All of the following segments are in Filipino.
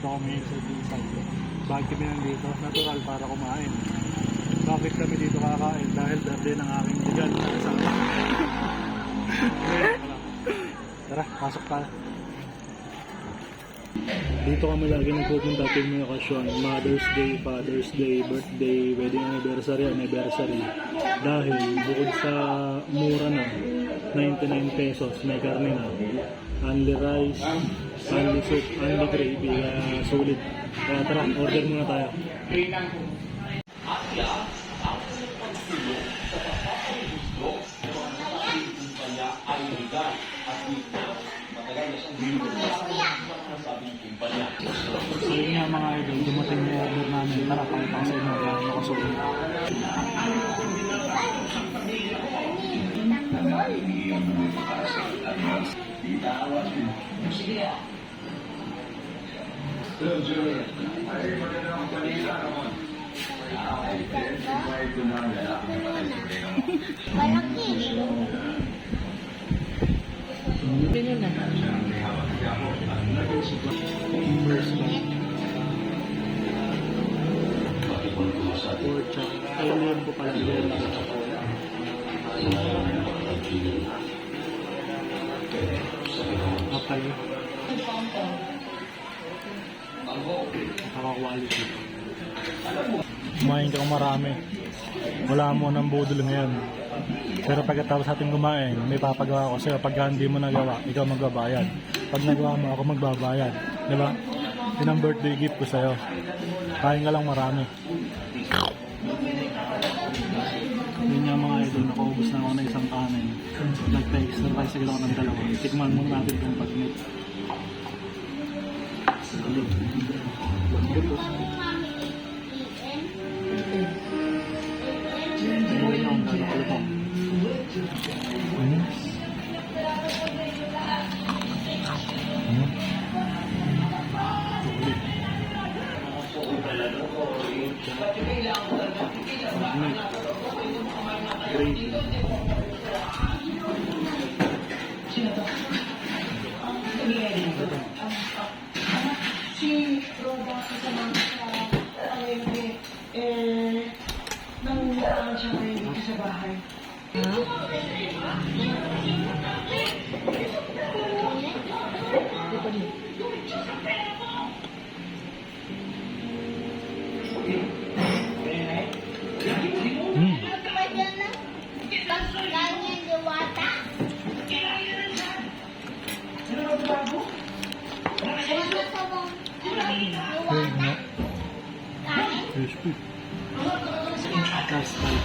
nandito kami sa Disal. Bakit kami nandito? Natural para kumain. Bakit kami dito kakain? Dahil birthday ng aking bigan na kasama. Tara, pasok tayo. Dito kami lagi nagpupunta tuwing may okasyon. Mother's Day, Father's Day, birthday, wedding anniversary. Dahil bukod sa mura na, 99 pesos, may karne na. Only rice, only soup, only gravy, sulit. Kaya tara, order muna tayo. So yun nga mga idol, dumating yung order namin. Tara, pakita ko sa inyo kaya nakasulit. Ganyan na. Pork chop. Ayun po pala yun. Kapal. Naka-quality. Kumain ka kung marami. Wala mo ng budol ngayon. Pero pagkatapos ating kumain, may papagawa ko sa'yo. Pagka hindi mo nagawa, ikaw magbabayad. Pag nagawa mo, ako magbabayad. Diba? Yun ang birthday gift ko sa'yo. Kain ka lang marami. Yun nga mga idol, nakaubos na ako na isang kanin. Nagpa-extra rice agad ako ng dalawa. Tikman mo natin kung pag-meat. Hindi na akong nakakalutong. Gravy. Si Roda sa mga nangungulaan siya ngayon dito sa bahay. Crispy. Custard.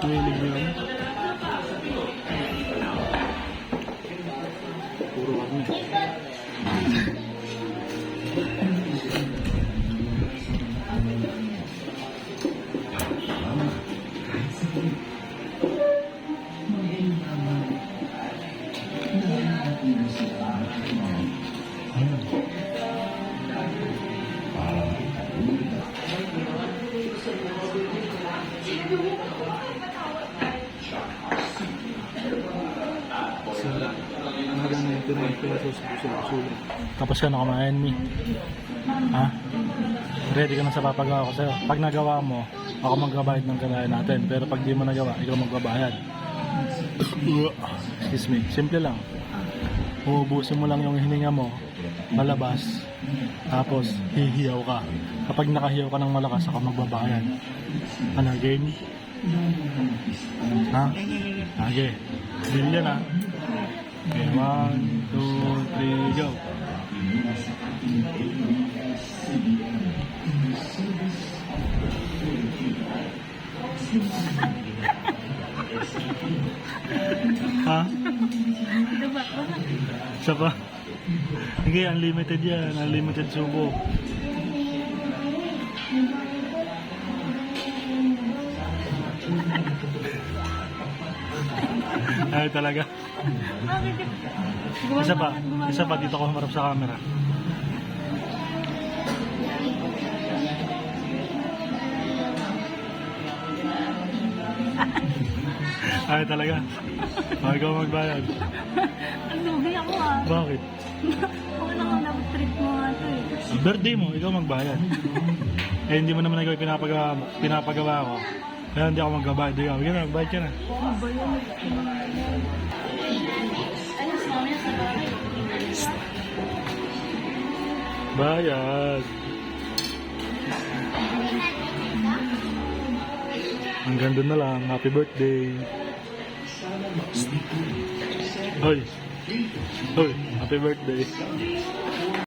Mahilig mo yun. Puro karne. Tapos ka na kumain, Mi. Ha? Ready ka na sa papagawa ko sa'yo. Pag nagawa mo, ako magbabayad ng kalahin natin. Pero pag di mo nagawa, ikaw magbabayad. Excuse me. Simple lang. Uubusin mo lang yung hininga mo, malabas, tapos hihiyaw ka. Kapag nakahiyaw ka ng malakas, ako magbabayad. Ano, game? Ha? Okay. Deal yan, ha? Okay, 1, 2, 3, go. Ha? Isa pa? Sige, unlimited yan. Unlimited subo. Ay, talaga. Isa pa dito ko humarap sa camera. Ay, talaga. Ay, ikaw magbayad. Ang lugi ako ah. Bakit? Wala ka na trip mo nga ito eh. Birthday mo, ikaw magbayad. Eh, hindi mo naman ikaw pinapagawa ko. Kaya hindi ako magbabayad. Ikaw, sige na, magbayad ka na. Ano ba yun? Ano sa amin sa bahay? Bayad. Hanggang doon na lang. Happy birthday. Hoy. Hoy, happy birthday.